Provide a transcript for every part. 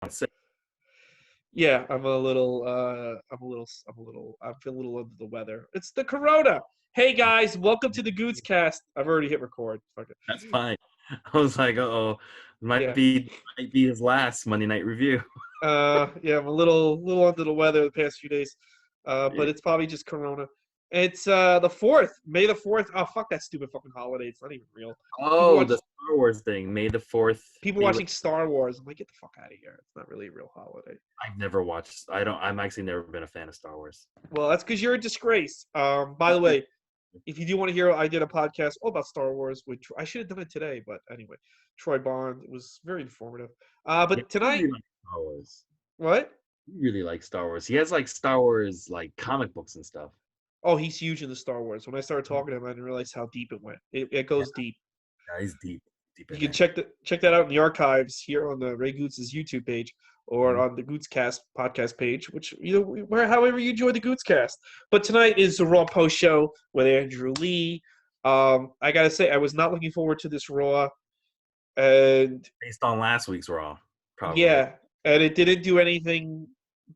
sick. Yeah, I feel a little under the weather. It's the corona. Hey guys, welcome to the Gootz cast. I've already hit record. Fuck it. That's fine. I was like, uh-oh, might Yeah. be might be his last Monday night review. Yeah, I'm a little under the weather the past few days. Yeah. But it's probably just corona. It's the 4th, May the 4th. Oh, fuck that stupid fucking holiday. It's not even real. People Oh, watch the Star Wars thing, May the 4th. people watching Star Wars. I'm like, get the fuck out of here. It's not really a real holiday. I've never watched. I'm actually never been a fan of Star Wars. Well, that's because you're a disgrace. By the way, if you do want to hear, I did a podcast all about Star Wars, which I should have done it today, but anyway, Troy Bond. It was very informative. Yeah, But I tonight, really like Star Wars. what? He really likes Star Wars. He has like Star Wars like comic books and stuff. Oh, he's huge in the Star Wars. When I started talking to him, I didn't realize how deep it went. It Yeah, goes deep. yeah, he's deep You in can it. check that out in the archives here on the Ray Gootz's YouTube page or Mhm. on the Gootzcast podcast page, which however you enjoy the Gootzcast. But tonight is the Raw post show with Andrew Lee. I gotta say, I was not looking forward to this Raw, and Based on last week's Raw, probably. yeah, and it didn't do anything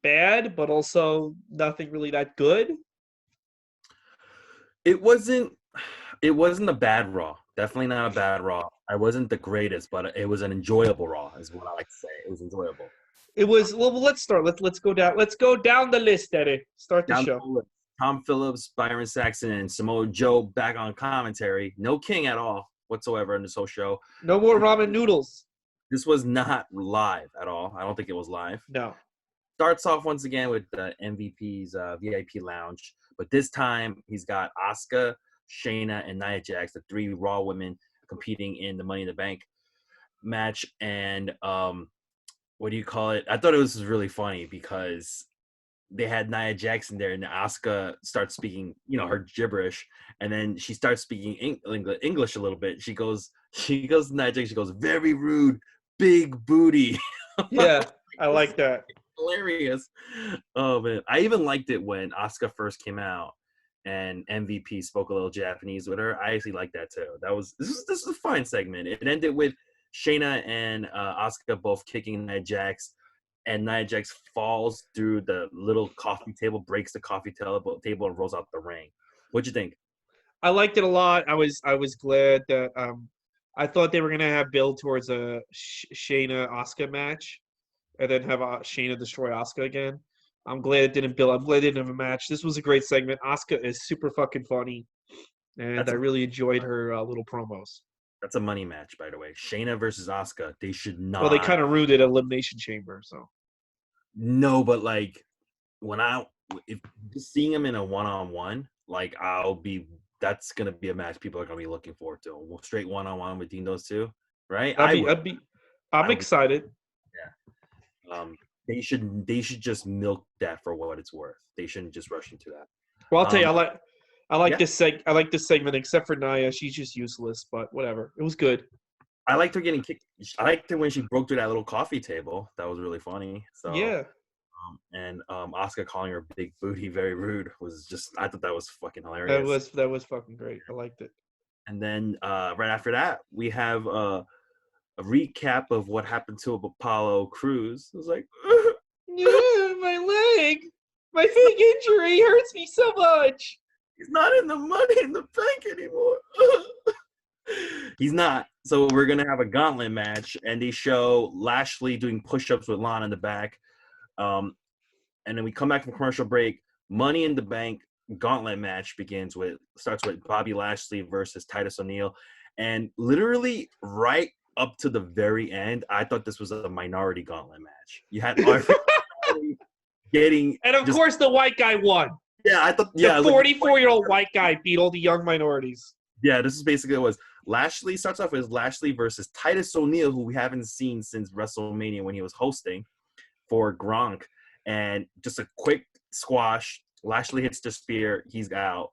bad, but also nothing really that good. It wasn't. It wasn't a bad Raw. Definitely not a bad Raw. I wasn't the greatest, but it was an enjoyable Raw, is what I like to say. It was enjoyable. It was well. Let's start. Let's go down. Let's go down the list, Eddie. Start the Down show. the list, Tom Phillips, Byron Saxton, and Samoa Joe back on commentary. No King at all whatsoever in this whole show. No more ramen noodles. This was not live at all. I don't think it was live. No. Starts off once again with the MVP's VIP lounge, but this time he's got Asuka, Shayna, and Nia Jax, the 3 Raw women competing in the Money in the Bank match. And what do you call it? I thought it was really funny because they had Nia Jax in there, and Asuka starts speaking, her gibberish, and then she starts speaking English a little bit. She goes to Nia Jax. She goes, "Very rude, big booty." Yeah, I like that. Hilarious. Oh man, I even liked it when Asuka first came out and MVP spoke a little Japanese with her. I actually liked that too. This is a fine segment. It ended with Shayna and Asuka both kicking Nia Jax, and Nia Jax falls through the little coffee table, breaks the coffee table, and rolls out the ring. What'd you think? I liked it a lot. I was glad that I thought they were gonna have build towards a Shayna Asuka match, and then have Shayna destroy Asuka again. I'm glad it didn't build. I'm glad they didn't have a match. This was a great segment. Asuka is super fucking funny, and I really enjoyed her little promos. That's a money match, by the way. Shayna versus Asuka. They should not. Well, they kind of ruined it at Elimination Chamber. So no, but like if just seeing them in a one-on-one, like that's gonna be a match people are gonna be looking forward to. Straight one-on-one between those two, right? I'm excited. Yeah. They should just milk that for what it's worth. They shouldn't just rush into that. Well, I'll tell you, I like yeah. I like this segment, except for Nia. She's just useless, but whatever. It was good. I liked her getting kicked. I liked her when she broke through that little coffee table. That was really funny. So Yeah. And Asuka calling her big booty very rude was just, I thought that was fucking hilarious. That was fucking great. I liked it. And then right after that, we have a recap of what happened to Apollo Crews. It was like, yeah, my leg, my big injury hurts me so much. He's not in the Money in the Bank anymore. He's not. So we're gonna have a gauntlet match, and they show Lashley doing push-ups with Lana in the back. And then we come back from commercial break. Money in the Bank gauntlet match starts with Bobby Lashley versus Titus O'Neil, and literally right up to the very end, I thought this was a minority gauntlet match. You had getting, and of course the white guy won. Yeah, I thought. Yeah, the 44-year-old white guy beat all the young minorities. Yeah, this is basically what it was. Lashley starts off with Lashley versus Titus O'Neil, who we haven't seen since WrestleMania when he was hosting for Gronk. And just a quick squash. Lashley hits the spear. He's out.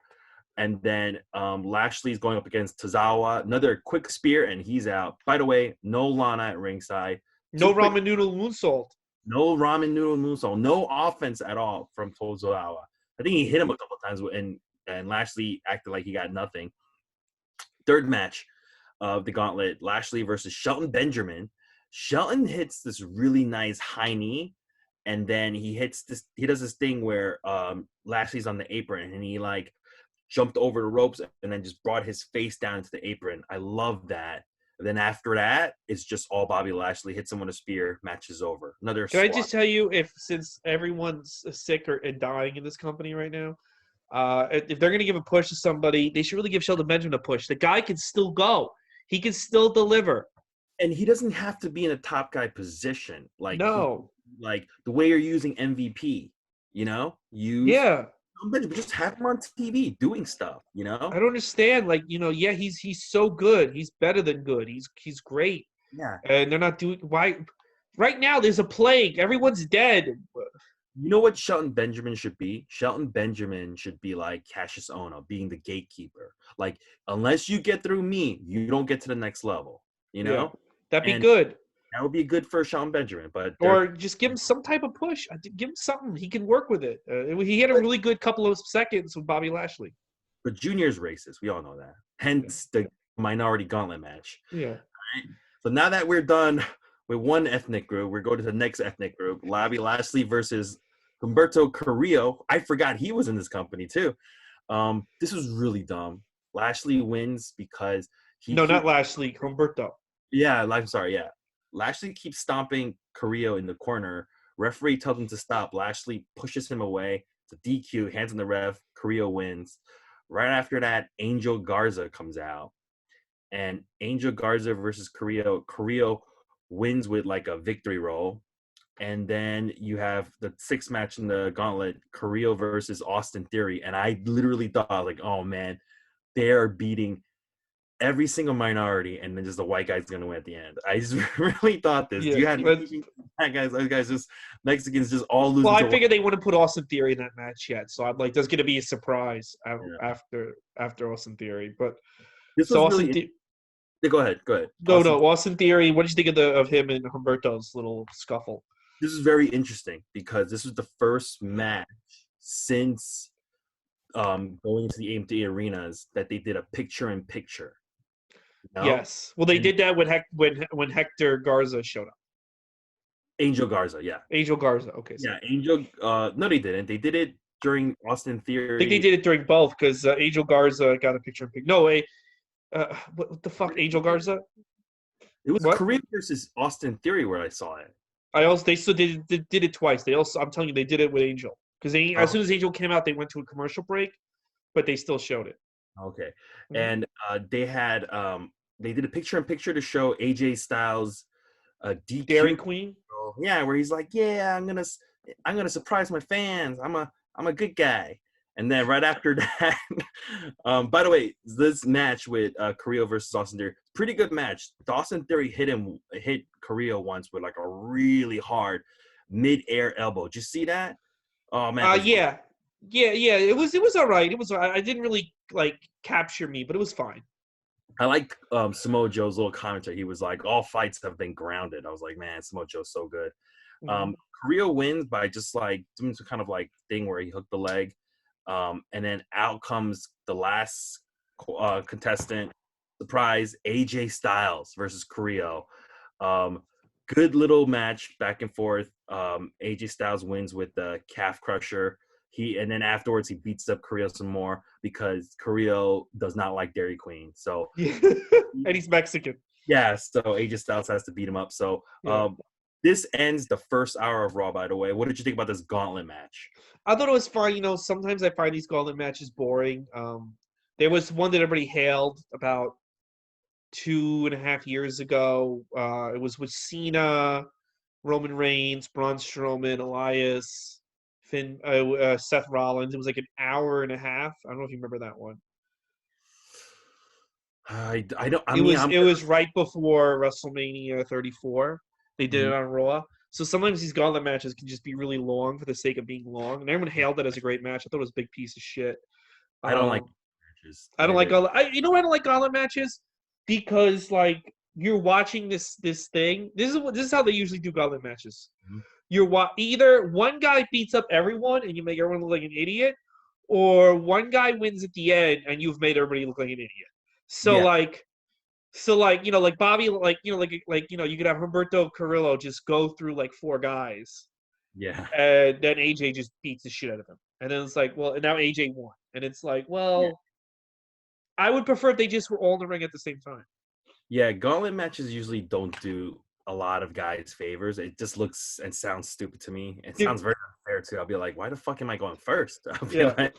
And then Lashley's going up against Tozawa. Another quick spear, and he's out. By the way, no Lana at ringside. No ramen noodle moonsault. No ramen noodle moonsault. No offense at all from Tozawa. I think he hit him a couple times, and Lashley acted like he got nothing. Third match of the gauntlet, Lashley versus Shelton Benjamin. Shelton hits this really nice high knee, and then he does this thing where Lashley's on the apron and he like jumped over the ropes and then just brought his face down into the apron. I love that. And then after that, it's just all Bobby Lashley hits him with a spear, match is over. Another Can I swat. just tell you, since everyone's sick and dying in this company right now, if they're going to give a push to somebody, they should really give Shelton Benjamin a push. The guy can still go. He can still deliver. And he doesn't have to be in a top guy position. No. Like the way you're using MVP, Yeah. Benjamin, just have him on TV doing stuff, I don't understand. Like, yeah, he's so good. He's better than good. He's great. Yeah. And they're not doing why right now there's a plague. Everyone's dead. You know what Shelton Benjamin should be? Shelton Benjamin should be like Cassius Ohno, being the gatekeeper. Like, unless you get through me, you don't get to the next level. Yeah. That'd be good. That would be good for Shelton Benjamin, or just give him some type of push. Give him something. He can work with it. He had a really good couple of seconds with Bobby Lashley. But Junior's racist. We all know that. Hence the minority gauntlet match. Yeah. All right? So now that we're done with one ethnic group, we're going to the next ethnic group. Bobby Lashley versus Humberto Carrillo. I forgot he was in this company too. This was really dumb. Lashley wins because not Lashley. Humberto. Yeah, I'm sorry. Yeah. Lashley keeps stomping Carrillo in the corner. Referee tells him to stop. Lashley pushes him away. It's a DQ, hands on the ref. Carrillo wins. Right after that, Angel Garza comes out. And Angel Garza versus Carrillo. Carrillo wins with like a victory roll. And then you have the sixth match in the gauntlet, Carrillo versus Austin Theory. And I literally thought, like, oh, man, they're beating every single minority, and then just the white guy's going to win at the end. I just really thought this. Yeah, you had those guys just Mexicans just all losing. Well, I figured they wouldn't put Austin Theory in that match yet, so I'm like, there's going to be a surprise after Austin Theory. But this so was Austin really. Go ahead. No, Austin Theory. What did you think of him and Humberto's little scuffle? This is very interesting because this was the first match since going into the empty arenas that they did a picture-in-picture. Yes. Well, they did that when Hector Garza showed up. Angel Garza, yeah. Angel Garza, okay. Yeah, Angel. No, they didn't. They did it during Austin Theory. I think they did it during both because Angel Garza got a picture-in-picture. No way. What the fuck, Angel Garza? It was Carrillo versus Austin Theory where I saw it. They still did it twice. I'm telling you, they did it with Angel because as soon as Angel came out, they went to a commercial break, but they still showed it. Okay, and they did a picture-in-picture to show AJ Styles, DQ. Dairy Queen. Yeah, where he's like, yeah, I'm gonna surprise my fans. I'm a good guy. And then right after that, by the way, this match with Carrillo versus Austin Theory, pretty good match. Austin Theory hit Carrillo once with like a really hard mid-air elbow. Did you see that? Oh man. Yeah. It was all right. It was. I didn't really like capture me, but it was fine. I like Samoa Joe's little commentary. He was like, all fights have been grounded. I was like, man, Samoa Joe's so good. Carrillo wins by just like doing some kind of like thing where he hooked the leg. And then out comes the last contestant. Surprise, AJ Styles versus Carrillo. Good little match back and forth. AJ Styles wins with the calf crusher. And then afterwards he beats up Carrillo some more because Carrillo does not like Dairy Queen. So and he's Mexican. Yeah, so AJ Styles has to beat him up. So this ends the first hour of Raw, by the way. What did you think about this gauntlet match? I thought it was fine. Sometimes I find these gauntlet matches boring. There was one that everybody hailed about 2.5 years ago. It was with Cena, Roman Reigns, Braun Strowman, Elias, Seth Rollins. It was like an hour and a half. I don't know if you remember that one. I don't. It was right before WrestleMania 34. They did it on Raw. So sometimes these gauntlet matches can just be really long for the sake of being long. And everyone hailed it as a great match. I thought it was a big piece of shit. I don't like matches. I don't like gauntlet. I don't like gauntlet matches because like you're watching this thing. This is how they usually do gauntlet matches. Mm-hmm. Either one guy beats up everyone and you make everyone look like an idiot, or one guy wins at the end and you've made everybody look like an idiot. So like So like like Bobby, you could have Humberto Carrillo just go through like 4 guys, Yeah. and then AJ just beats the shit out of him, and then it's like, well, and now AJ won, and it's like, Yeah. well, I would prefer if they just were all in the ring at the same time. Yeah, gauntlet matches usually don't do a lot of guys favors. It just looks and sounds stupid to me. It sounds very unfair too. I'll be like, why the fuck am I going first? Yeah.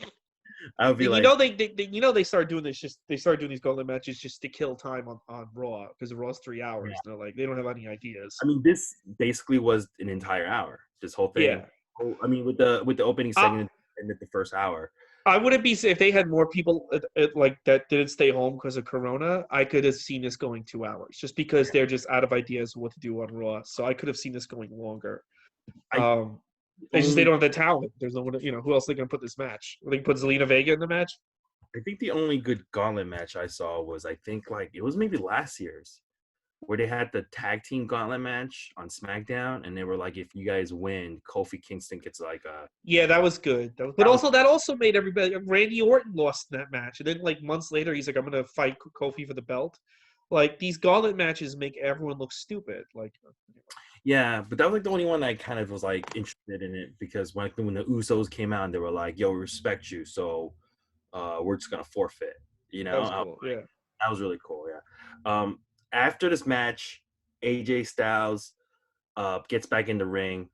I'll be And like, they started doing this they started doing these gauntlet matches just to kill time on Raw because Raw's 3 hours. yeah. And they're like, they don't have any ideas. I mean, this basically was an entire hour. This whole thing. Yeah. Oh, I mean, with the opening I, segment and the first hour. I wouldn't be if they had more people like that didn't stay home because of Corona. I could have seen this going 2 hours just because they're just out of ideas of what to do on Raw. So I could have seen this going longer. I It's just they only, don't have the talent. There's no one, who else are they going to put this match? Are they going to put Zelina Vega in the match? I think the only good gauntlet match I saw was I think like it was maybe last year's where they had the tag team gauntlet match on SmackDown, and they were like, if you guys win, Kofi Kingston gets like a. Yeah, that was good. That also made everybody. Randy Orton lost in that match, and then like months later, he's like, "I'm gonna fight Kofi for the belt." Like these gauntlet matches make everyone look stupid. Like, Yeah, but that was like the only one that kind of was like interested in it because when the Usos came out, and they were like, "Yo, we respect you, so we're just gonna forfeit." You that know, was cool. Yeah. that was really cool. Yeah. After this match, AJ Styles gets back in the ring,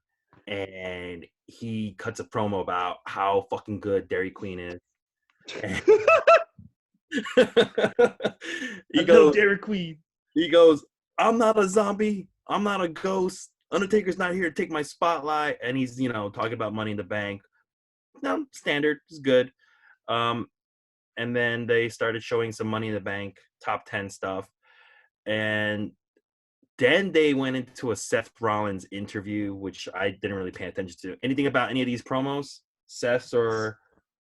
and he cuts a promo about how fucking good Dairy Queen is. he goes, Dairy Queen. he goes, I'm not a zombie. I'm not a ghost. Undertaker's not here to take my spotlight. And he's, talking about Money in the Bank. No, standard. It's good. And then they started showing some Money in the Bank top 10 stuff. And then they went into a Seth Rollins interview, which I didn't really pay attention to. Anything about any of these promos? Seth's or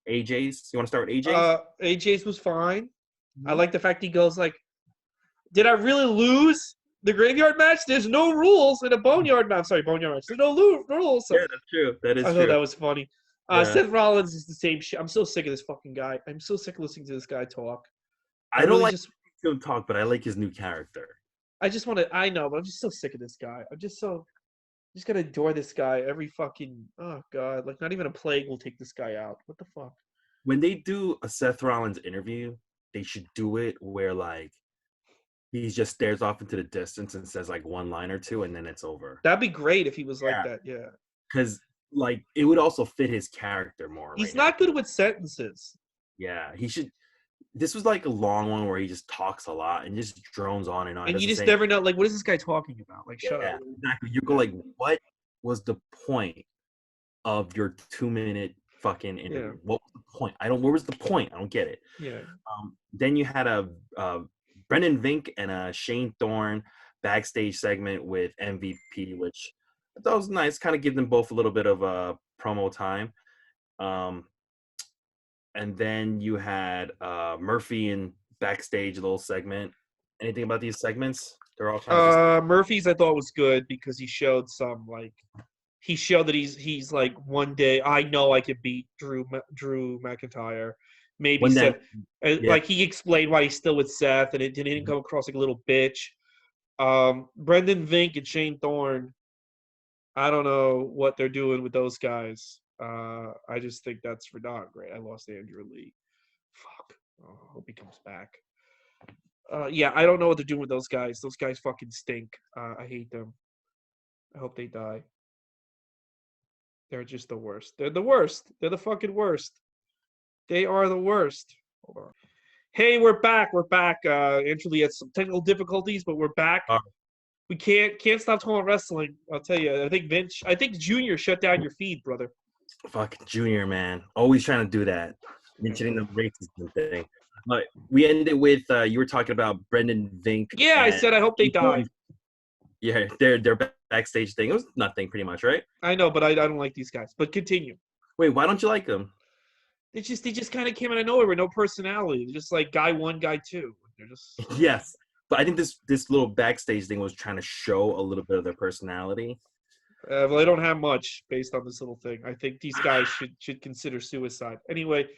AJ's? You want to start with AJ's? AJ's was fine. I like the fact he goes like, "Did I really lose the graveyard match? There's no rules in a boneyard match. Sorry, boneyard match. There's no rules." So Yeah, that's true. That is I true. thought that was funny. Yeah. Seth Rollins is the same shit. I'm so sick of this fucking guy. I'm so sick of listening to this guy talk. I don't like him talk, but I like his new character. I just want to. I know, but I'm just so sick of this guy. I'm just gonna adore this guy every fucking. Oh god, like not even a plague will take this guy out. What the fuck? When they do a Seth Rollins interview, they should do it where like he just stares off into the distance and says like one line or two, and then it's over. That'd be great if he was like that. Yeah, because like it would also fit his character more. He's not good with sentences. Yeah, he should. This was like a long one where he just talks a lot and just drones on and on. And you just never know, like, what is this guy talking about? Like, shut up. Exactly. You go like, what was the point of your 2-minute fucking interview? Yeah. What was the point? Where was the point? I don't get it. Yeah. Then you had a Brendan Vink and a Shane Thorne backstage segment with MVP, which I thought was nice. Kind of give them both a little bit of promo time. And then you had Murphy in backstage little segment. Anything about these segments? They're all kind of Murphy's I thought was good because he showed some he showed that he's like one day I know I could beat Drew McIntyre. Maybe Seth, like he explained why he's still with Seth and it didn't come across like a little bitch. Brendan Vink and Shane Thorne, I don't know what they're doing with those guys. I just think that's for not great. I lost Andrew Lee. Fuck. Oh, I hope he comes back. Yeah, I don't know what they're doing with those guys. Those guys fucking stink. I hate them. I hope they die. They're just the worst. They're the worst. They're the fucking worst. They are the worst. Hold on. Hey, we're back. We're back. Andrew Lee had some technical difficulties, but we're back. We can't stop talking wrestling. I'll tell you. I think Junior shut down your feed, brother. Fucking Junior, man. Always trying to do that. Mentioning the racism thing. But we ended with you were talking about Brendan Vink. Yeah, I said I hope they die. Yeah, their backstage thing. It was nothing pretty much, right? I know, but I don't like these guys. But continue. Wait, why don't you like them? They just kind of came out of nowhere with no personality. They're just like guy one, guy two. They're just yes. But I think this little backstage thing was trying to show a little bit of their personality. Well, they don't have much based on this little thing. I think these guys should consider suicide. Anyway,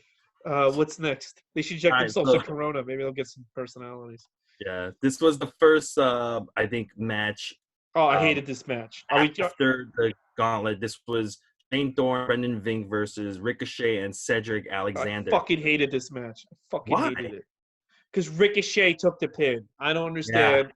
what's next? They should check themselves at Corona. Maybe they'll get some personalities. Yeah, this was the first, I think, match Oh, I um, hated this match. Are we? after the gauntlet. This was Shane Thorne, Brendan Vink versus Ricochet and Cedric I Alexander. fucking hated this match. I fucking Why? hated it because Ricochet took the pin. I don't Yeah. understand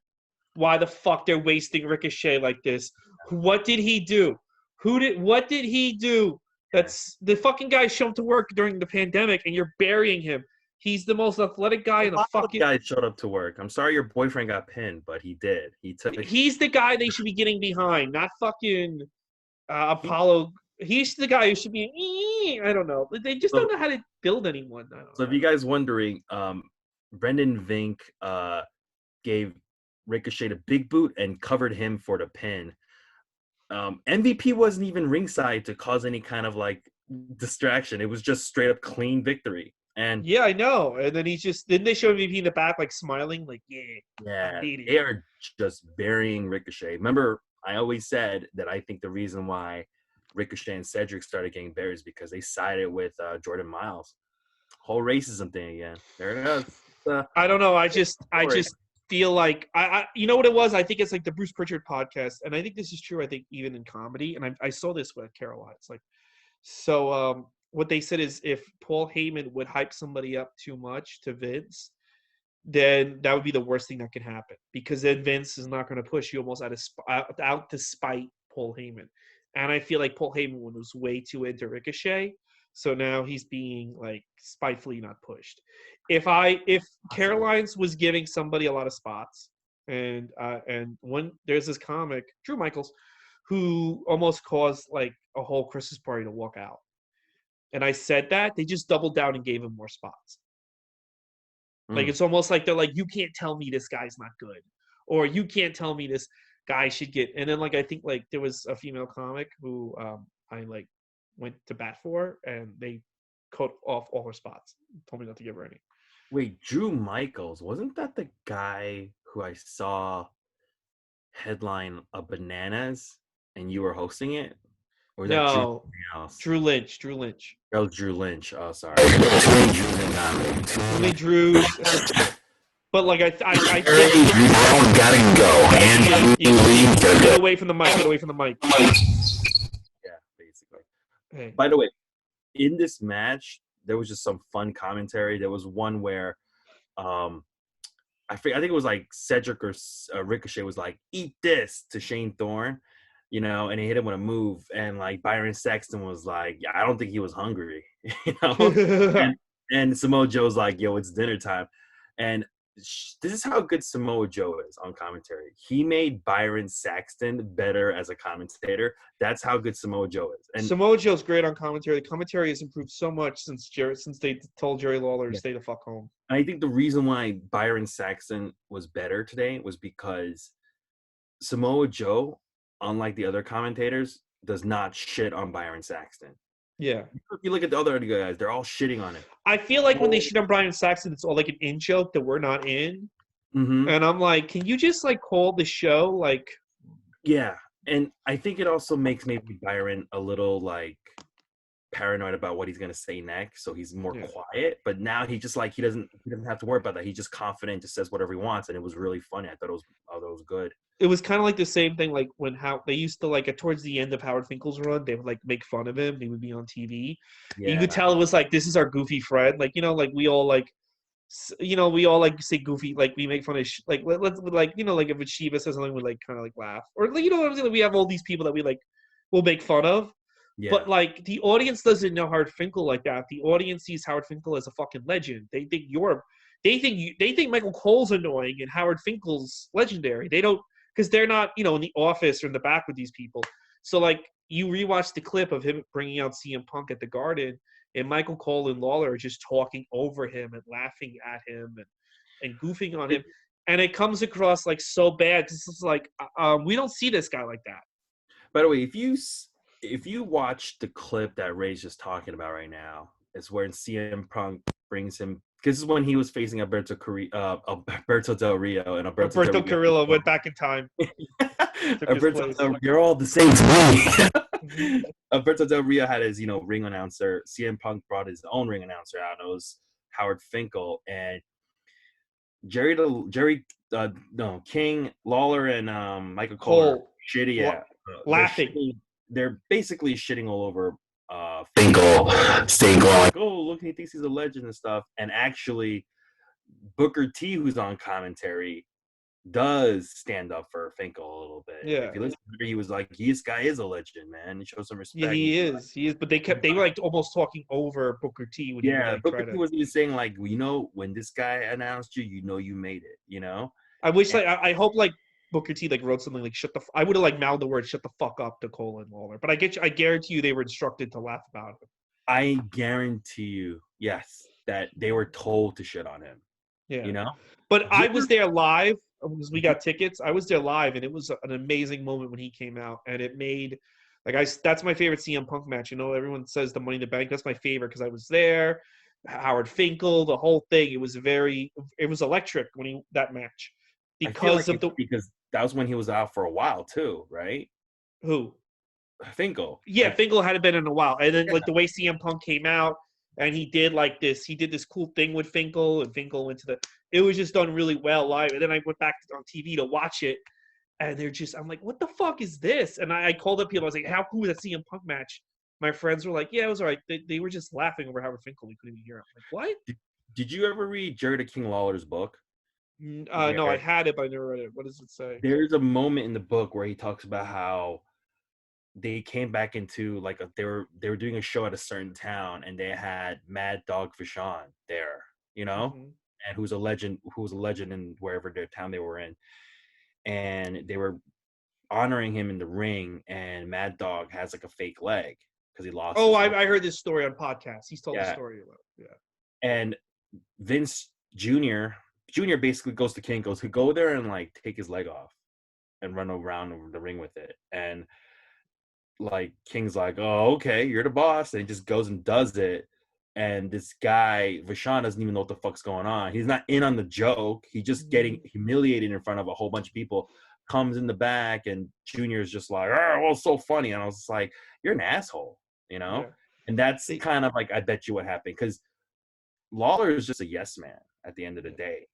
why the fuck they're wasting Ricochet like this. What did he do? What did he do? That's the fucking guy showed up to work during the pandemic and you're burying him. He's the most athletic guy A in the lot of fucking guys showed up to work. I'm sorry your boyfriend got pinned, but he did. he's the guy they should be getting behind, not fucking Apollo. He's the guy who should be I don't know. They just don't So, know how to build anyone. I so if you guys wondering, Brendan Vink gave Ricochet a big boot and covered him for the pin. MVP wasn't even ringside to cause any kind of like distraction. It was just straight up clean victory. And Yeah, I know. And then didn't they show MVP in the back like smiling, like, yeah, yeah, I hate it. they are just burying Ricochet. Remember, I always said that I think the reason why Ricochet and Cedric started getting buried is because they sided with Jordan Miles. Whole racism thing again. There it is. I don't know. I just feel like you know what it was? I think it's like the Bruce Pritchard podcast, and I think this is true. I think even in comedy, and I saw this with Caroline. It's like, so what they said is if Paul Heyman would hype somebody up too much to Vince, then that would be the worst thing that could happen because then Vince is not going to push you almost out to spite Paul Heyman, and I feel like Paul Heyman was way too into Ricochet, so now he's being like spitefully not pushed. If Caroline's was giving somebody a lot of spots, and when there's this comic Drew Michaels, who almost caused like a whole Christmas party to walk out, and I said that they just doubled down and gave him more spots. Like it's almost like they're like, you can't tell me this guy's not good, or you can't tell me this guy should get. And then like I think like there was a female comic who I like went to bat for, and they cut off all her spots. Told me not to give her any. Wait, Drew Michaels, wasn't that the guy who I saw headline a bananas and you were hosting it? Or was that Drew No, something else? Drew Lynch. Drew Lynch. That was Drew Lynch. Oh, sorry. Only Drew's. But like I think Gotta go. And get away from the mic. Get away from the mic. Yeah, basically. Hey. By the way, in this match, there was just some fun commentary. There was one where I think it was like Cedric or Ricochet was like, "Eat this" to Shane Thorne, you know, and he hit him with a move, and like Byron Saxton was like, "Yeah, I don't think he was hungry," you know, and Samoa Joe's like, "Yo, it's dinner time," and this is how good Samoa Joe is on commentary. He made Byron Saxton better as a commentator. That's how good Samoa Joe is. And Samoa Joe's great on commentary. The commentary has improved so much since they told Jerry Lawler to stay the fuck home. I think the reason why Byron Saxton was better today was because Samoa Joe, unlike the other commentators, does not shit on Byron Saxton. Yeah. If you look at the other guys, they're all shitting on him. I feel like when they shit on Byron Saxton, it's all like an in joke that we're not in. Mm-hmm. And I'm like, can you just like call the show like? Yeah, and I think it also makes maybe Byron a little like paranoid about what he's gonna say next, so he's more quiet. But now he just like he doesn't have to worry about that. He's just confident, just says whatever he wants, and it was really funny. I thought it was good. It was kind of like the same thing, like when they used to like towards the end of Howard Finkel's run, they would like make fun of him. He would be on TV. Yeah. You could tell it was like this is our goofy friend, like like we all like, we all like say goofy, like we make fun of like let's like like if Shiva says something, we like kind of like laugh, or like what I'm saying. We have all these people that we like will make fun of. Yeah. But like the audience doesn't know Howard Finkel like that. The audience sees Howard Finkel as a fucking legend. They think they think Michael Cole's annoying and Howard Finkel's legendary. They don't. Because they're not, in the office or in the back with these people. So, like, you rewatch the clip of him bringing out CM Punk at the Garden, and Michael Cole and Lawler are just talking over him and laughing at him and goofing on him. And it comes across, like, so bad. Because it's like, we don't see this guy like that. By the way, if you watch the clip that Ray's just talking about right now, it's where CM Punk brings him. This is when he was facing Alberto Del Rio, and Alberto Carrillo went back in time. You're all the same to me. Alberto Del Rio had his, ring announcer. CM Punk brought his own ring announcer out. It was Howard Finkel, and No, King, Lawler, and Michael Cole are Cole shitty. la- Yeah, laughing. they're basically shitting all over Finkel, Finkel. like, oh, look, he thinks he's a legend and stuff. And actually, Booker T, who's on commentary, does stand up for Finkel a little bit. Yeah. If you listen to it, he was like, this guy is a legend, man. He shows some Yeah, respect. he is. But they were like almost talking over Booker T when he would Yeah, like Booker try T to. was even saying like, when this guy announced you, you made it. I wish And like I hope like Booker T like wrote something like I would have like mouthed the word "shut the fuck up" to Cole and Lawler, but I guarantee you they were instructed to laugh about it. I guarantee you, yes, that they were told to shit on him. Yeah. But I was Different- there live because we got tickets. I was there live, and it was an amazing moment when he came out, and it made that's my favorite CM Punk match. Everyone says the Money in the Bank. That's my favorite because I was there. Howard Finkel, the whole thing. It was electric when that match I feel like because of the because that was when he was out for a while too, right? who. Finkel. Yeah, Like, Finkel hadn't been in a while, and then yeah. like the way CM Punk came out, and he did this cool thing with Finkel, and Finkel went to the. It was just done really well live, and then I went back on TV to watch it, and I'm like, what the fuck is this? And I called up people. I was like, how cool was that CM Punk match? My friends were like, yeah, it was all right. They were just laughing over Howard Finkel. We couldn't even hear him. I'm like, what? Did you ever read Jerry the King Lawler's book? No, I had it, but I never read it. What does it say? There's a moment in the book where he talks about how they came back into like they were doing a show at a certain town, and they had Mad Dog Vachon there, Mm-hmm. and who's a legend in wherever their town they were in, and they were honoring him in the ring, and Mad Dog has like a fake leg because he lost. Oh, I heard this story on podcasts. He's told the Yeah. story about it. Yeah. And Vince Jr. basically goes to King, goes, go there and like take his leg off and run around over the ring with it. And like King's like, oh, okay, you're the boss. And he just goes and does it. And this guy, Vachon, doesn't even know what the fuck's going on. He's not in on the joke. He's just getting humiliated in front of a whole bunch of people. Comes in the back, and Junior's just like, oh, well, it's so funny. And I was like, you're an asshole, Yeah. And that's kind of like, I bet you what happened. Because Lawler is just a yes man at the end of the day.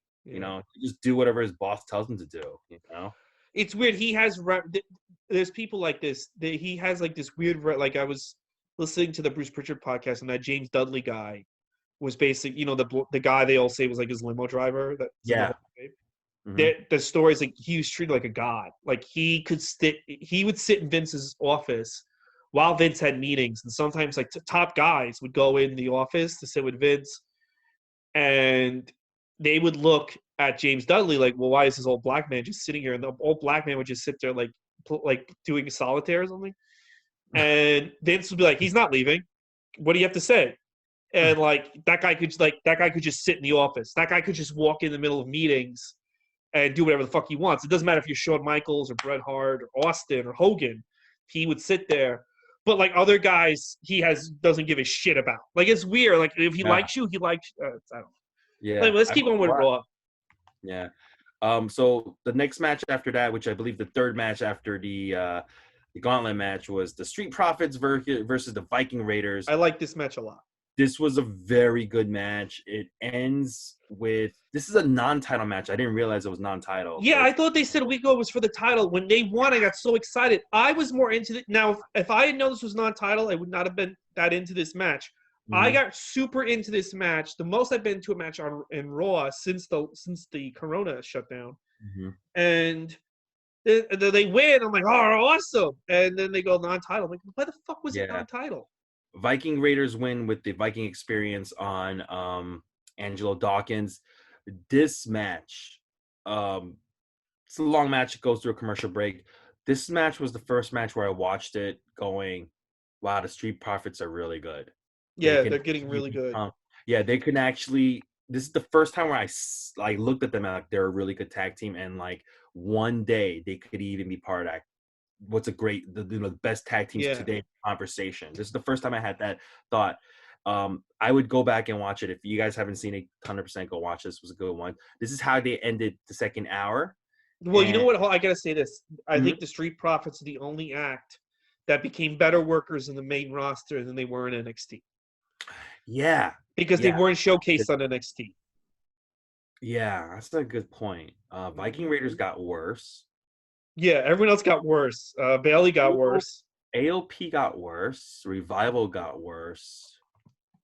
Just do whatever his boss tells him to do, It's weird. He has there's people like this. He has like this weird like I was listening to the Bruce Pritchard podcast, and that James Dudley guy was basically the guy they all say was like his limo driver. The story is like he was treated like a god. Like he would sit in Vince's office while Vince had meetings, and sometimes like top guys would go in the office to sit with Vince, and they would look at James Dudley like, well, why is this old black man just sitting here? And the old black man would just sit there like doing solitaire or something. And Vince would be like, he's not leaving. What do you have to say? And like that guy could just sit in the office. That guy could just walk in the middle of meetings and do whatever the fuck he wants. It doesn't matter if you're Shawn Michaels or Bret Hart or Austin or Hogan. He would sit there. But like other guys, doesn't give a shit about. Like it's weird. Like if he likes you, he likes. I don't know. Yeah. Anyway, let's keep going with Raw. Yeah. So the next match after that, which I believe the third match after the Gauntlet match, was the Street Profits versus the Viking Raiders. I like this match a lot. This was a very good match. It ends with this is a non-title match. I didn't realize it was non-title. Yeah, I thought they said a week ago it was for the title. When they won, I got so excited. I was more into it. Now, if I had known this was non-title, I would not have been that into this match. Mm-hmm. I got super into this match. The most I've been to a match in Raw since the Corona shutdown. Mm-hmm. And they win. I'm like, oh, awesome. And then they go non-title. I'm like, why the fuck was it non-title? Viking Raiders win with the Viking Experience on Angelo Dawkins. This match, it's a long match. It goes through a commercial break. This match was the first match where I watched it going, wow, the Street Profits are really good. Yeah, they're getting really good. They can actually – this is the first time where I looked at them and like they're a really good tag team, and like one day they could even be part of that. What's the best tag teams today conversation. This is the first time I had that thought. I would go back and watch it. If you guys haven't seen it, 100% go watch this. It was a good one. This is how they ended the second hour. Well, you know what? I got to say this. I think the Street Profits are the only act that became better workers in the main roster than they were in NXT. Yeah. Because they weren't showcased on NXT. Yeah, that's a good point. Viking Raiders got worse. Yeah, everyone else got worse. Bailey got worse. AOP got worse. Revival got worse.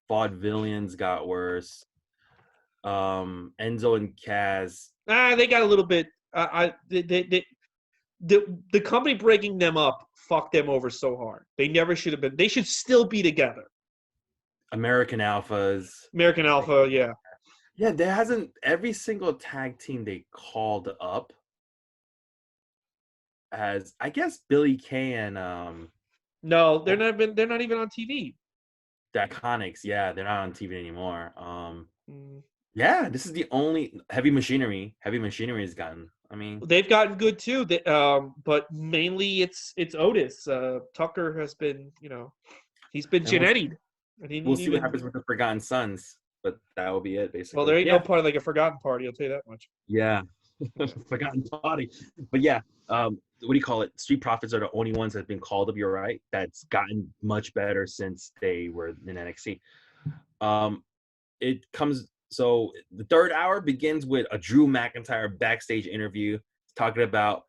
Vaudevillians got worse. Enzo and Kaz. They got a little bit. The company breaking them up fucked them over so hard. They never should have been. They should still be together. American Alphas. American Alpha, yeah. Yeah, there hasn't every single tag team they called up as I guess Billy Kay and No, they're not even on TV. the Iconics. Yeah, they're not on TV anymore. Mm. Yeah, this is the only Heavy Machinery. Heavy Machinery has gotten. I mean, They've gotten good too. But mainly it's Otis. Tucker has been, he's been And Genetti'd. we'll see what happens with the Forgotten Sons, but that will be it basically. Well, there ain't no part like a forgotten party. I'll tell you that much. Yeah, Forgotten Body. But yeah, what do you call it? Street Profits are the only ones that have been called up. You're right. That's gotten much better since they were in NXT. It comes. So the third hour begins with a Drew McIntyre backstage interview talking about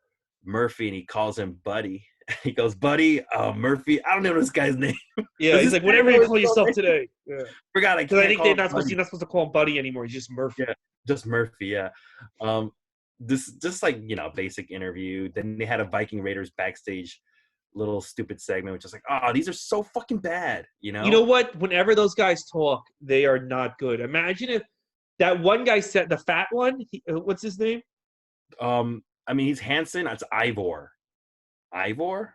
Murphy, and he calls him Buddy. He goes, Buddy, Murphy. I don't know this guy's name. Yeah, he's like, whatever you call yourself today. Yeah. Forgot I Because can't. I think you're not supposed to call him Buddy anymore. He's just Murphy. Yeah, just Murphy. Yeah. This just like basic interview. Then they had a Viking Raiders backstage little stupid segment, which is like, oh, these are so fucking bad. You know what? Whenever those guys talk, they are not good. Imagine if that one guy said the fat one. What's his name? I mean, he's Hanson. That's Ivor. Ivor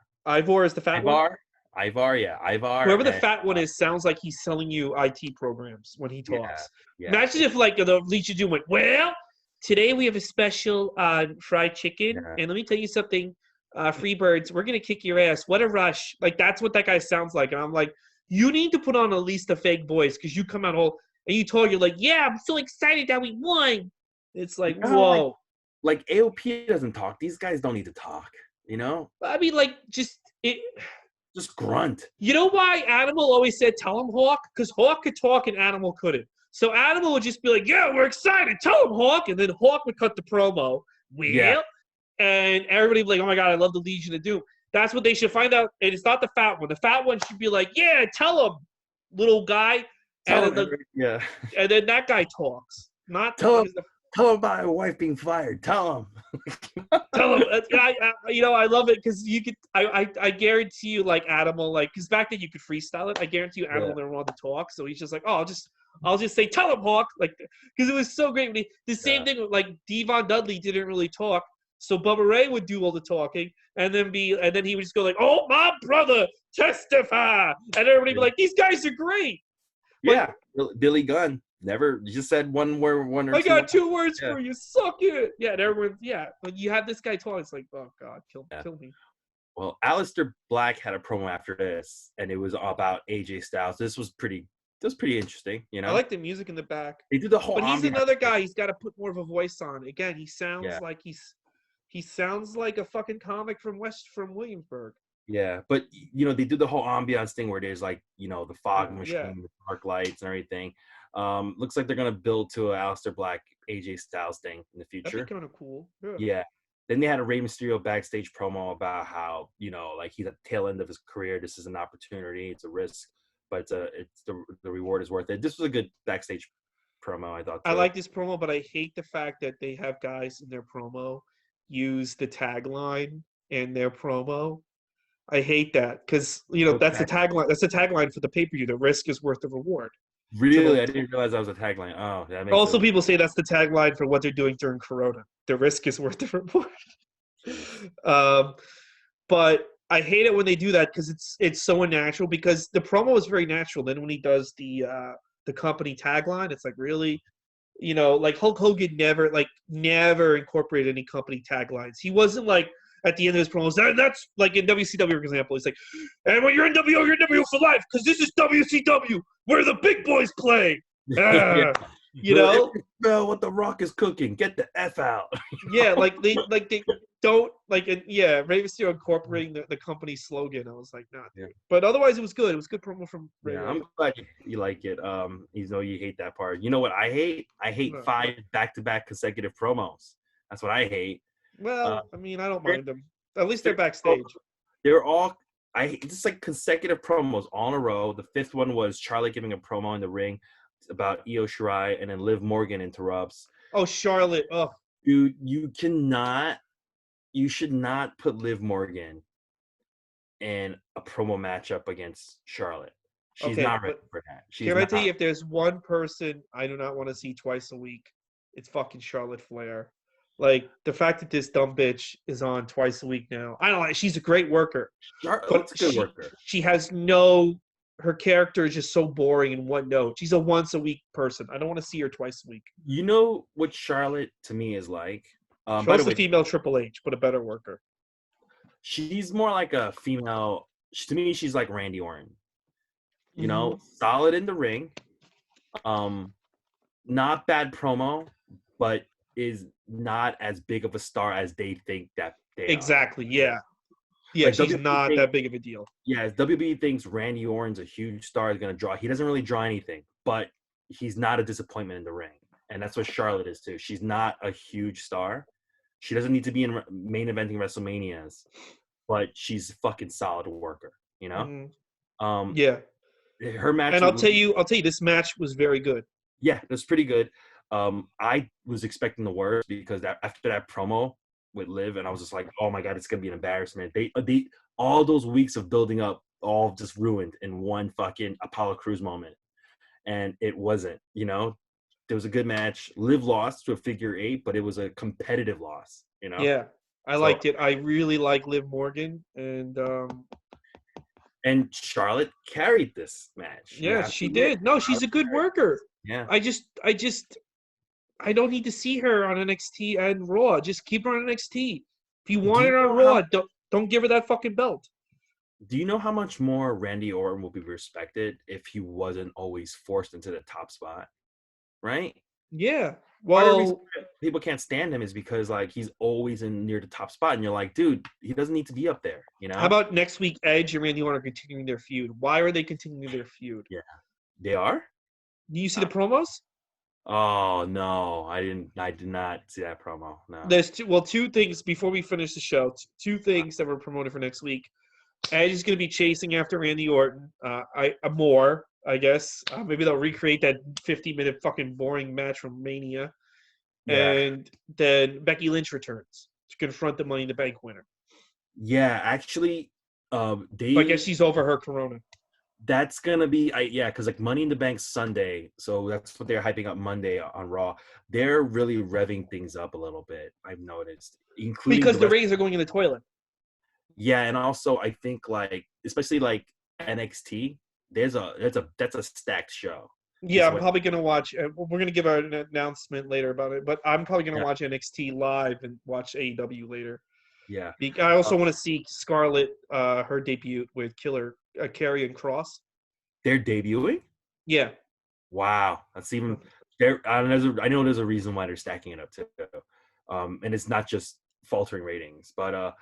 is the fat one. Ivor, yeah, Ivor. Whoever the fat one is sounds like he's selling you IT programs when he talks. Yeah. Imagine if like the Legion do went, well, today we have a special fried chicken, and let me tell you something, Freebirds, we're gonna kick your ass. What a rush! Like that's what that guy sounds like, and I'm like, you need to put on at least a fake voice because you come out all and you talk, you're like, yeah, I'm so excited that we won. It's like, whoa. Like AOP doesn't talk. These guys don't need to talk. I mean, like just grunt. You know why Animal always said tell him Hawk? Because Hawk could talk and Animal couldn't. So Animal would just be like, yeah, we're excited. Tell him Hawk. And then Hawk would cut the promo. And everybody would be like, oh my God, I love the Legion of Doom. That's what they should find out. And it's not the fat one. The fat one should be like, yeah, tell him, little guy. And then that guy talks. Not tell him. Tell him about my wife being fired. Tell him. Tell him. I love it because you could. I guarantee you, like Animal, like because back then you could freestyle it. I guarantee you, Animal never wanted to talk, so he's just like, oh, I'll just say, tell him, Hawk, like because it was so great. The same thing with like Devon Dudley didn't really talk, so Bubba Ray would do all the talking, and then he would just go like, oh, my brother, testify, and everybody would be like, these guys are great. Yeah, Billy Gunn. Never just said one word, one or I two. got 2 words for you. Suck it. Yeah, and everyone. Yeah, when you have this guy talk, it's like, oh God, kill me. Well, Aleister Black had a promo after this, and it was about AJ Styles. This was pretty interesting. I like the music in the back. They do the whole. But he's another guy. He's got to put more of a voice on. Again, he sounds like he sounds like a fucking comic from Williamsburg. Yeah, but they do the whole ambiance thing where there's like the fog machine, the dark lights, and everything. Looks like they're gonna build to a Aleister Black AJ Styles thing in the future. That'd be kind of cool. Yeah. Then they had a Rey Mysterio backstage promo about how like he's at the tail end of his career. This is an opportunity. It's a risk, but it's the reward is worth it. This was a good backstage promo. I thought. I like this promo, but I hate the fact that they have guys in their promo use the tagline in their promo. I hate that because that's the tagline. That's the tagline for the pay-per-view. The risk is worth the reward. Really? I didn't realize that was a tagline. Oh, that makes also, people say that's the tagline for what they're doing during Corona. The risk is worth the reward. But I hate it when they do that because it's so unnatural. Because the promo is very natural. Then when he does the company tagline, it's like really, like Hulk Hogan never incorporated any company taglines. He wasn't like. At the end of his promos, that's like in WCW, for example. He's like, and when you're in WO, you're in WO for life because this is WCW where the big boys play. What The Rock is cooking. Get the F out. Yeah, like don't like it. Yeah, Rey Mysterio incorporating the company slogan. I was like, nah. Yeah. But otherwise, it was good. It was good promo from Rey. Yeah, I'm glad you like it. Even though you hate that part. You know what I hate? I hate No. 5 back-to-back consecutive promos. That's what I hate. Well, I mean, I don't mind them. At least they're backstage. They're all just like consecutive promos all in a row. The 5th one was Charlotte giving a promo in the ring about Io Shirai, and then Liv Morgan interrupts. Oh, Charlotte. Oh, Dude, you should not put Liv Morgan in a promo matchup against Charlotte. She's okay, not ready but for that. can I tell you, if there's one person I do not want to see twice a week, it's fucking Charlotte Flair. Like, the fact that this dumb bitch is on twice a week now. I don't know. She's a great worker. Charlotte's a good worker. She has her character is just so boring in one note. She's a once a week person. I don't want to see her twice a week. You know what Charlotte to me is like? By the way, female Triple H, but a better worker. She's more like a female. To me, she's like Randy Orton. You know, solid in the ring. Not bad promo, but is not as big of a star as they think that they exactly. are. Yeah. Yeah, like she's not that big of a deal. Yeah, as WB thinks Randy Orton's a huge star, is going to draw. He doesn't really draw anything, but he's not a disappointment in the ring. And that's what Charlotte is too. She's not a huge star. She doesn't need to be in main eventing WrestleManias, but she's a fucking solid worker, you know? Yeah. Her match. And I'll tell you, this match was very good. Yeah, it was pretty good. I was expecting the worst because after that promo with Liv, and I was just like, oh my God, it's gonna be an embarrassment. They all those weeks of building up all just ruined in one fucking Apollo Crews moment. And it wasn't, you know. There was a good match. Liv lost to a figure 8, but it was a competitive loss, you know. Yeah. I liked it. I really like Liv Morgan, and Charlotte carried this match. Yeah, she did. No, she's a good worker. Yeah. I don't need to see her on NXT and Raw. Just keep her on NXT. If you want her on Raw, don't give her that fucking belt. Do you know how much more Randy Orton will be respected if he wasn't always forced into the top spot? Right? Yeah. Well, people can't stand him is because like he's always near the top spot, and you're like, dude, he doesn't need to be up there. You know? How about next week, Edge and Randy Orton are continuing their feud? Why are they continuing their feud? Yeah, they are. Do you see the promos? Oh no, I did not see that promo. No. There's two things before we finish the show. Two things that were promoted for next week. Edge is going to be chasing after Randy Orton. I guess. Maybe they'll recreate that 50-minute fucking boring match from Mania. Yeah. And then Becky Lynch returns to confront the Money in the Bank winner. Yeah, actually, I guess she's over her corona. That's gonna be because like Money in the Bank Sunday, so that's what they're hyping up Monday on Raw. They're really revving things up a little bit. I've noticed, including because the ratings are going in the toilet. Yeah, and also I think like especially like NXT, that's a stacked show. Yeah, I'm probably gonna watch. We're gonna give an announcement later about it, but I'm probably gonna watch NXT live and watch AEW later. Yeah, I also want to see Scarlett her debut with Karrion Kross. They're debuting? Yeah. Wow, that's even there. I know there's a reason why they're stacking it up too, and it's not just faltering ratings. But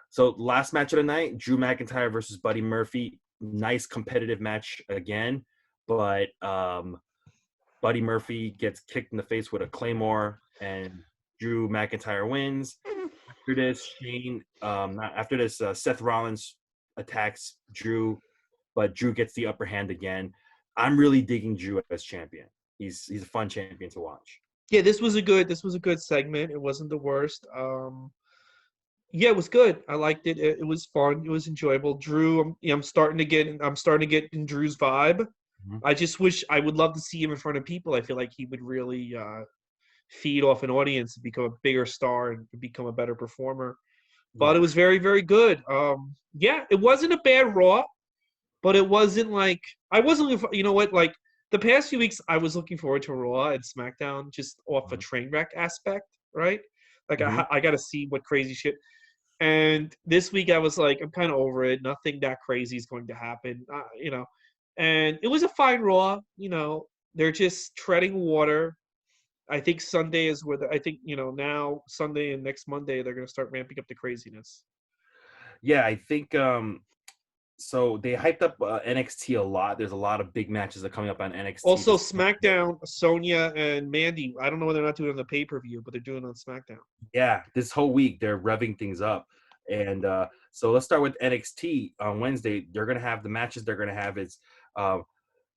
so last match of the night, Drew McIntyre versus Buddy Murphy. Nice competitive match again, but Buddy Murphy gets kicked in the face with a Claymore, and Drew McIntyre wins. After this, Seth Rollins attacks Drew, but Drew gets the upper hand again. I'm really digging Drew as champion. He's a fun champion to watch. Yeah, this was a good segment. It wasn't the worst. Yeah, it was good. I liked it. It was fun. It was enjoyable. Drew, I'm starting to get in Drew's vibe. Mm-hmm. I just wish I would love to see him in front of people. I feel like he would really feed off an audience and become a bigger star and become a better performer. But it was very, very good. Yeah, it wasn't a bad Raw, but it wasn't like I wasn't. You know what? Like the past few weeks, I was looking forward to Raw and SmackDown just off a train wreck aspect, right? Like I got to see what crazy shit. And this week, I was like, I'm kind of over it. Nothing that crazy is going to happen, you know. And it was a fine Raw. You know, they're just treading water. I think Sunday is where I think now Sunday and next Monday they're going to start ramping up the craziness. Yeah, I think so they hyped up NXT a lot. There's a lot of big matches that are coming up on NXT. Also, SmackDown, Sonya and Mandy. I don't know whether they're not doing it on the pay-per-view, but they're doing it on SmackDown. Yeah, this whole week they're revving things up. And so let's start with NXT on Wednesday. They're going to have the matches they're going to have is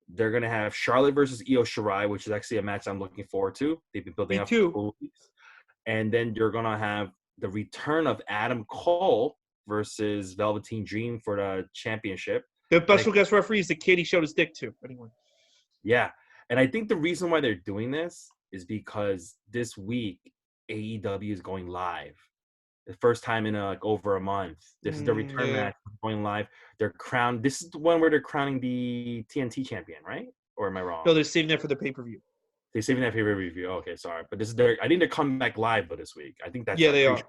they're going to have Charlotte versus Io Shirai, which is actually a match I'm looking forward to. They've been building Me up too. for 2 weeks. And then you're going to have the return of Adam Cole versus Velveteen Dream for the championship. The special guest referee is the kid he showed his dick to. Anyway. Yeah. And I think the reason why they're doing this is because this week AEW is going live. The first time in over a month. This is the return match going live. They're crowned. This is the one where they're crowning the TNT champion, right? Or am I wrong? No, they're saving that for the pay-per-view. They're saving that pay-per-view. Okay, sorry. But this is I think they're coming back live for this week. I think that's they are.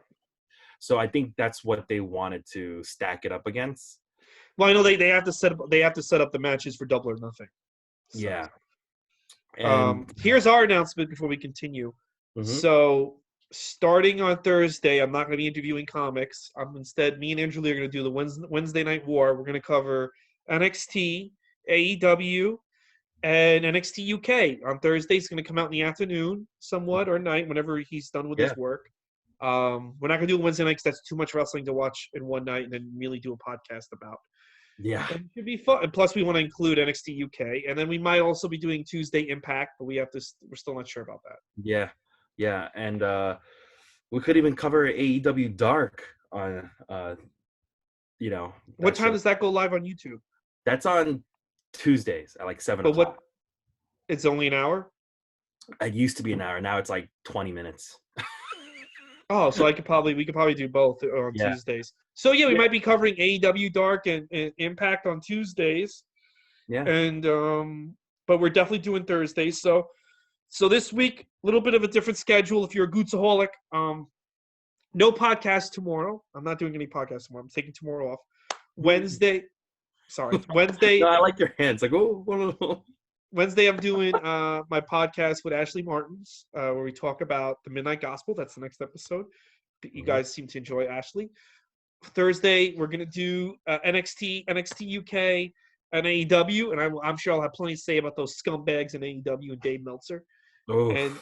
So I think that's what they wanted to stack it up against. Well, I know they have to set up the matches for Double or Nothing. So. Yeah. And, here's our announcement before we continue. Mm-hmm. So starting on Thursday, I'm not going to be interviewing comics. Instead, me and Andrew Lee are going to do the Wednesday Night War. We're going to cover NXT, AEW, and NXT UK. On Thursday, it's going to come out in the afternoon, somewhat, or night, whenever he's done with his work. We're not going to do Wednesday night because that's too much wrestling to watch in one night and then really do a podcast about. Yeah. It should be fun. And plus, we want to include NXT UK. And then we might also be doing Tuesday Impact, but we're still not sure about that. Yeah. Yeah. And we could even cover AEW Dark on, What time does that go live on YouTube? That's on Tuesdays at like 7 o'clock. It's only an hour? It used to be an hour. Now it's like 20 minutes. Oh, so we could probably do both on Tuesdays. So we might be covering AEW Dark and Impact on Tuesdays. Yeah. And but we're definitely doing Thursdays. So this week, a little bit of a different schedule if you're a Gootsaholic. No podcast tomorrow. I'm not doing any podcast tomorrow. I'm taking tomorrow off. Wednesday. No, I like your hands. Like, oh. Wednesday, I'm doing my podcast with Ashley Martins, where we talk about the Midnight Gospel. That's the next episode. You guys seem to enjoy Ashley. Thursday, we're going to do NXT UK, and AEW, and I'm sure I'll have plenty to say about those scumbags in AEW and Dave Meltzer. Oh, and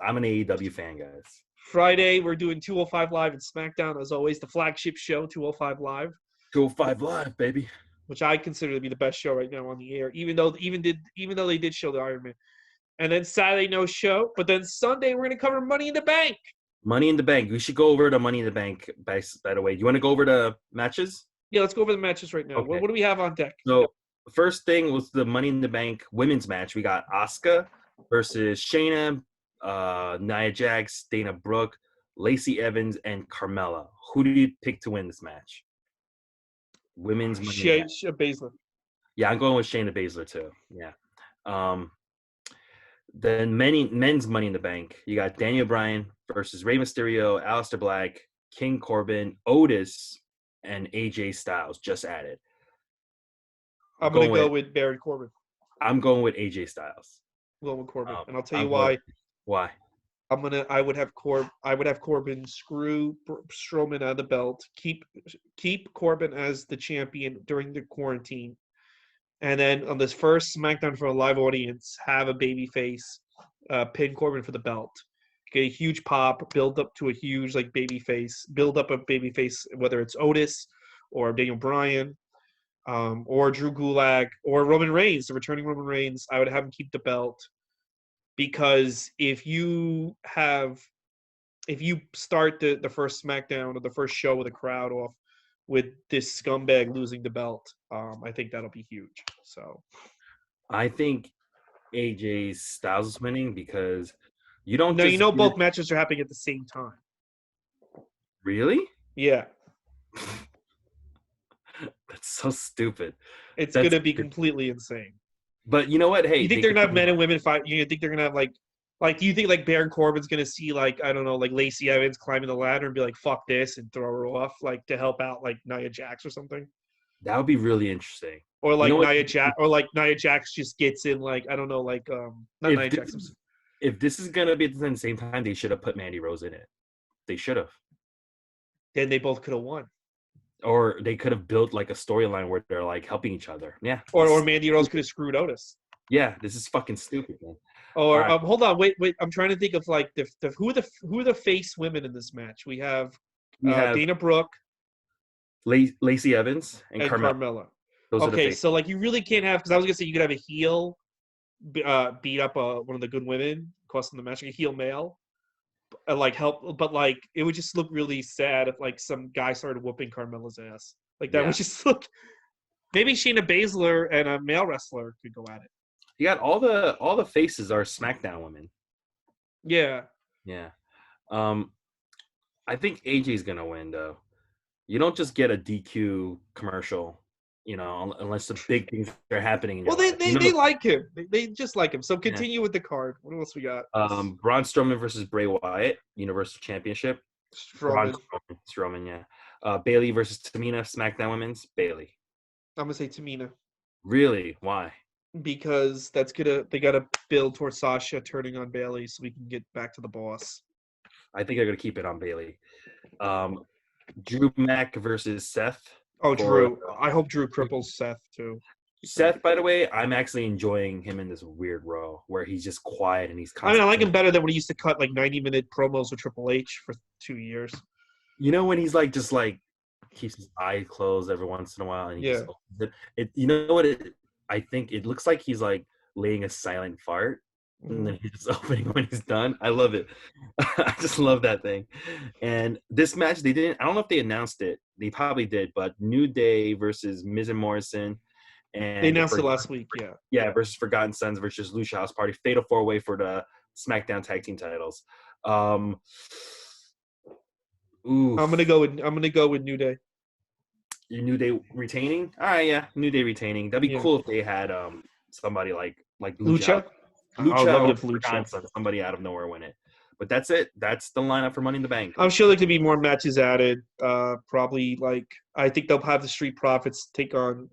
I'm an AEW fan, guys. Friday, we're doing 205 Live and SmackDown, as always, the flagship show, 205 Live. 205 Live, baby. Which I consider to be the best show right now on the air, even though they did show the Iron Man. And then Saturday, no show. But then Sunday, we're going to cover Money in the Bank. Money in the Bank. We should go over to Money in the Bank, by the way. Do you want to go over the matches? Yeah, let's go over the matches right now. Okay. What do we have on deck? So, first thing was the Money in the Bank women's match. We got Asuka versus Shayna, Nia Jax, Dana Brooke, Lacey Evans, and Carmella. Who do you pick to win this match? Women's Money in the Bank. Baszler. Yeah, I'm going with Shayna Baszler too. Yeah. Then men's Money in the Bank. You got Daniel Bryan versus Rey Mysterio, Aleister Black, King Corbin, Otis, and AJ Styles just added. I'm going to go with Baron Corbin. I'm going with AJ Styles. Going with Corbin, and I'll tell you why. Why? I would have Corbin screw Strowman out of the belt, keep Corbin as the champion during the quarantine, and then on this first SmackDown for a live audience, have a babyface pin Corbin for the belt, get a huge pop, build up to a huge babyface, build up a babyface, whether it's Otis or Daniel Bryan, or Drew Gulak or Roman Reigns, the returning Roman Reigns. I would have him keep the belt. Because if you start the first SmackDown or the first show with a crowd off with this scumbag losing the belt, I think that'll be huge. So, I think AJ Styles is winning because both matches are happening at the same time. Really? Yeah. That's so stupid. It's going to be completely insane. But you know what? Hey, you think they're gonna have men and women fight? You think they're gonna have do you think Baron Corbin's gonna see I don't know Lacey Evans climbing the ladder and be like fuck this and throw her off to help out Nia Jax or something? That would be really interesting. Or Nia Jax just gets in I don't know not Nia Jax. if this is gonna be at the same time, they should have put Mandy Rose in it. They should have. Then they both could have won. Or they could have built like a storyline where they're like helping each other. Yeah. Or Mandy Rose could have screwed Otis. Yeah, this is fucking stupid, man. Or All right. hold on, wait. I'm trying to think of like who are the face women in this match. We have Dana Brooke Lacey Evans and Carmella. Those are the Okay, face. so like you really can't have, because I was gonna say you could have a heel beat up one of the good women costing the match, like a heel male, like help, but like it would just look really sad if like some guy started whooping Carmella's ass. Like that would just look. Maybe Shayna Baszler and a male wrestler could go at it. You got all the faces are SmackDown women. Yeah. Yeah. I think AJ's gonna win though. You don't just get a DQ commercial, unless the big things are happening. Well, they like him. They just like him. So continue with the card. What else we got? Braun Strowman versus Bray Wyatt, Universal Championship. Strowman, yeah. Bayley versus Tamina, SmackDown Women's. Bayley. I'm gonna say Tamina. Really? Why? Because they gotta build towards Sasha turning on Bayley so we can get back to the boss. I think they're gonna keep it on Bayley. Drew Mac versus Seth. Oh, Drew. I hope Drew cripples Seth too. Seth, by the way, I'm actually enjoying him in this weird role where he's just quiet and he's I like him better than when he used to cut like 90-minute promos with Triple H for 2 years. When he's like just like keeps his eyes closed every once in a while and he just opens it. You know what I think it looks like he's like laying a silent fart and then he's just opening when he's done. I love it. I just love that thing. And this match, I don't know if they announced it. They probably did, but New Day versus Miz and Morrison. And they announced it last week, Yeah, versus Forgotten Sons versus Lucha House Party. Fatal 4-way for the SmackDown Tag Team titles. I'm gonna go with New Day. New Day retaining? All right, yeah, New Day retaining. That'd be cool if they had somebody like Lucha. I would love it if Lucha. Somebody out of nowhere win it. But that's it. That's the lineup for Money in the Bank. I'm sure there could be more matches added. Probably I think they'll have the Street Profits take on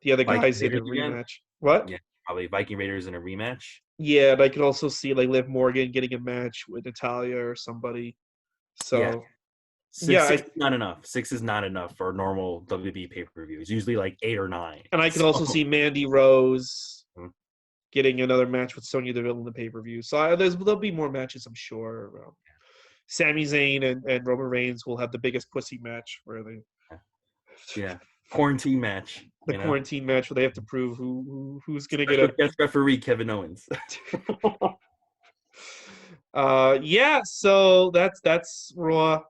the other guys in a rematch. What? Yeah, probably Viking Raiders in a rematch. Yeah, and I could also see like Liv Morgan getting a match with Natalia or somebody. So six is not enough. 6 is not enough for normal WWE pay-per-view. It's usually like 8 or 9. And I could also see Mandy Rose getting another match with Sonya Deville in the pay-per-view. So there'll be more matches, I'm sure. Sami Zayn and Roman Reigns will have the biggest pussy match where they quarantine match. Quarantine match where they have to prove who's gonna get a guest referee, Kevin Owens. So that's Raw.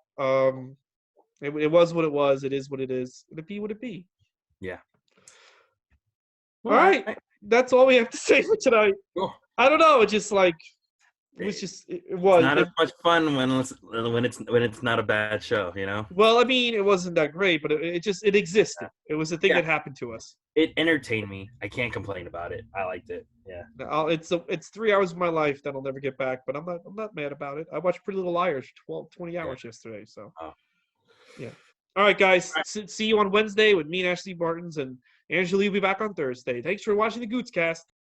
It was what it was. It is what it is. Would it be what it be? Yeah. All right. That's all we have to say for tonight. Cool. I don't know. It's just like it was. It's not as much fun when it's not a bad show, Well, I mean, it wasn't that great, but it existed. It was a thing that happened to us. It entertained me. I can't complain about it. I liked it. Yeah. It's 3 hours of my life that I'll never get back, but I'm not mad about it. I watched Pretty Little Liars 20 hours yesterday, so. Oh. Yeah. All right, guys. See you on Wednesday with me and Ashley Martins, and Angela will be back on Thursday. Thanks for watching the Gootz Cast.